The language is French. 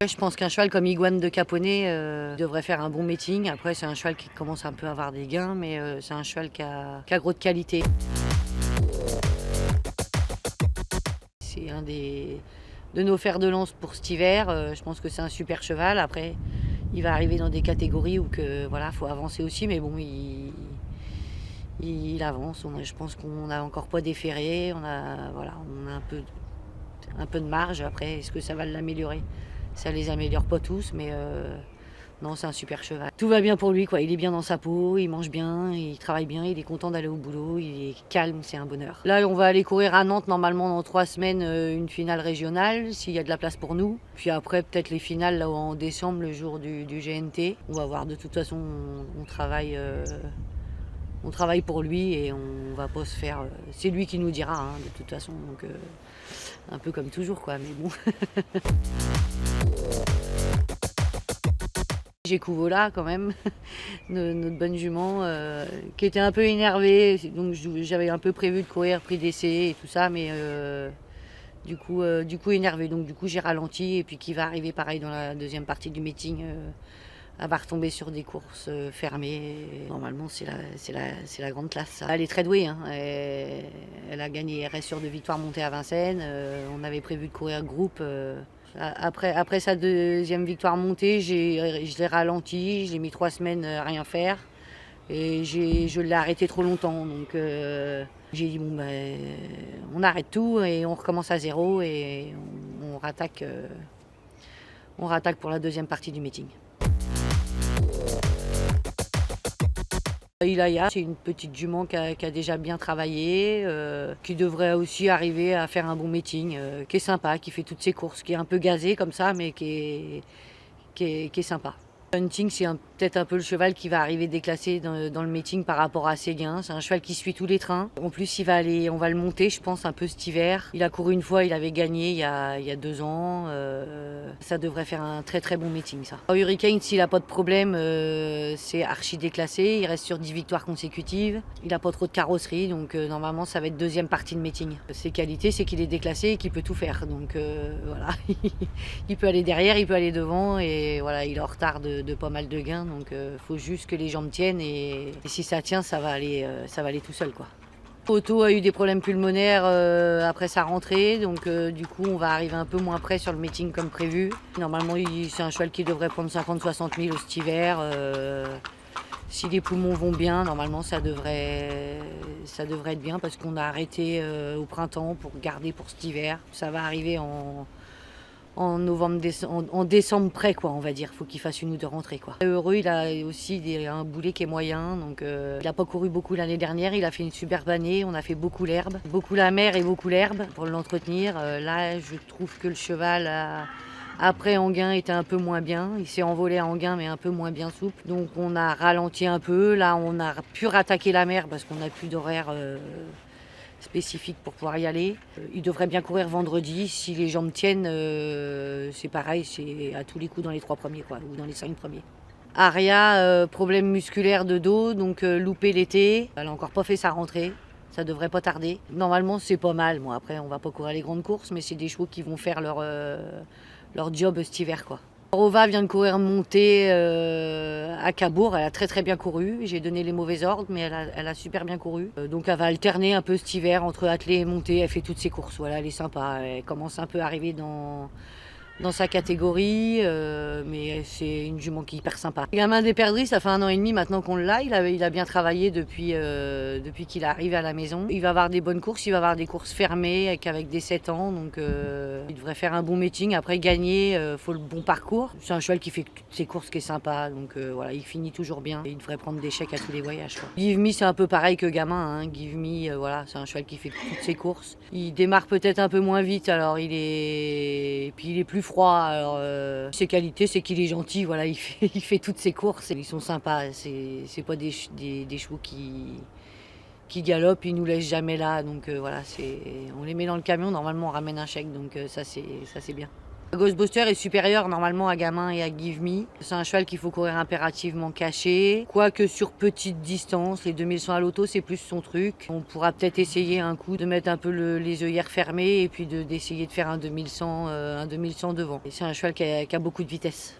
Je pense qu'un cheval comme Iguane de Caponnet devrait faire un bon meeting. Après, c'est un cheval qui commence un peu à avoir des gains, mais c'est un cheval qui a gros de qualité. C'est un de nos fers de lance pour cet hiver. Je pense que c'est un super cheval. Après, il va arriver dans des catégories où faut avancer aussi, mais bon, il avance. Je pense qu'on n'a encore pas déféré. On a un peu de marge. Après, est-ce que ça va l'améliorer? Ça les améliore pas tous, mais non, c'est un super cheval. Tout va bien pour lui, quoi. Il est bien dans sa peau, il mange bien, il travaille bien, il est content d'aller au boulot, il est calme, c'est un bonheur. Là, on va aller courir à Nantes normalement dans 3 semaines, une finale régionale, s'il y a de la place pour nous. Puis après, peut-être les finales là en décembre, le jour du GNT. On va voir. De toute façon, on travaille. On travaille pour lui et on va pas se faire. C'est lui qui nous dira, hein, de toute façon. Donc, un peu comme toujours, quoi. Mais bon. J'ai Couvola quand même, notre bonne jument, qui était un peu énervée. Donc j'avais un peu prévu de courir prix d'essai et tout ça, mais du coup énervée. Donc du coup j'ai ralenti et puis qui va arriver pareil dans la deuxième partie du meeting. Elle va retomber sur des courses fermées. Normalement, c'est la grande classe. Elle est très douée. Hein. Elle a gagné RS sur 2 victoires montées à Vincennes. On avait prévu de courir groupe. Après sa deuxième victoire montée, je l'ai ralenti. Je l'ai mis 3 semaines à rien faire. Et je l'ai arrêté trop longtemps. Donc j'ai dit, bon, on arrête tout et on recommence à zéro. Et on rattaque pour la deuxième partie du meeting. Ilaya, c'est une petite jument qui a déjà bien travaillé, qui devrait aussi arriver à faire un bon meeting, qui est sympa, qui fait toutes ses courses, qui est un peu gazé comme ça, mais qui est sympa. Hunting, c'est peut-être un peu le cheval qui va arriver déclassé dans le meeting par rapport à ses gains. C'est un cheval qui suit tous les trains. En plus, on va le monter, je pense, un peu cet hiver. Il a couru une fois, il avait gagné il y a 2 ans. Ça devrait faire un très très bon meeting, ça. Hurricane, s'il n'a pas de problème, c'est archi déclassé. Il reste sur 10 victoires consécutives. Il n'a pas trop de carrosserie, donc normalement, ça va être deuxième partie de meeting. Ses qualités, c'est qu'il est déclassé et qu'il peut tout faire. Donc voilà, il peut aller derrière, il peut aller devant et voilà, il est en retard de pas mal de gains, donc faut juste que les jambes tiennent et si ça tient, ça va aller tout seul, quoi. Otto a eu des problèmes pulmonaires après sa rentrée, donc du coup on va arriver un peu moins près sur le meeting comme prévu. Normalement c'est un cheval qui devrait prendre 50-60 000 cet hiver. Si les poumons vont bien, normalement ça devrait être bien parce qu'on a arrêté au printemps pour garder pour cet hiver. Ça va arriver en décembre près, quoi, on va dire. Faut qu'il fasse 1 ou 2 rentrées, quoi. Heureux, il a aussi un boulet qui est moyen, donc il n'a pas couru beaucoup l'année dernière. Il a fait une superbe année. On a fait beaucoup l'herbe, beaucoup la mer et beaucoup l'herbe pour l'entretenir. Là, je trouve que le cheval après Anguin était un peu moins bien. Il s'est envolé à Anguin, mais un peu moins bien souple. Donc on a ralenti un peu. Là, on a pu rattaquer la mer parce qu'on n'a plus d'horaire spécifique pour pouvoir y aller. Il devrait bien courir vendredi. Si les jambes tiennent, c'est pareil, c'est à tous les coups dans les 3 premiers, quoi, ou dans les 5 premiers. Aria, problème musculaire de dos, donc loupé l'été. Elle n'a encore pas fait sa rentrée. Ça devrait pas tarder. Normalement, c'est pas mal. Moi, après, on va pas courir les grandes courses, mais c'est des chevaux qui vont faire leur job cet hiver, quoi. Rova vient de courir montée à Cabourg. Elle a très très bien couru. J'ai donné les mauvais ordres, mais elle a super bien couru. Donc elle va alterner un peu cet hiver entre attelée et montée. Elle fait toutes ses courses. Voilà, elle est sympa. Elle commence un peu à arriver dans sa catégorie, mais c'est une jument qui est hyper sympa. Le gamin des perdrix, ça fait 1 an et demi maintenant qu'on l'a. Il a bien travaillé depuis qu'il est arrivé à la maison. Il va avoir des bonnes courses, il va avoir des courses fermées avec des 7 ans, donc il devrait faire un bon meeting. Après gagner, faut le bon parcours. C'est un cheval qui fait toutes ses courses, qui est sympa, donc voilà, il finit toujours bien. Il devrait prendre des chèques à tous les voyages, quoi. Give Me, c'est un peu pareil que gamin, hein. Give Me, voilà, c'est un cheval qui fait toutes ses courses. Il démarre peut-être un peu moins vite, alors il est plus froid. Alors ses qualités, c'est qu'il est gentil, voilà, il fait toutes ses courses. Ils sont sympas, c'est pas des chevaux qui galopent, ils nous laissent jamais là, donc voilà, on les met dans le camion, normalement on ramène un chèque, donc ça c'est bien. Ghostbuster est supérieur normalement à Gamin et à Give Me. C'est un cheval qu'il faut courir impérativement caché. Quoique sur petite distance, les 2100 à l'auto, c'est plus son truc. On pourra peut-être essayer un coup de mettre un peu les œillères fermées et puis d'essayer de faire un 2100 devant. Et c'est un cheval qui a beaucoup de vitesse.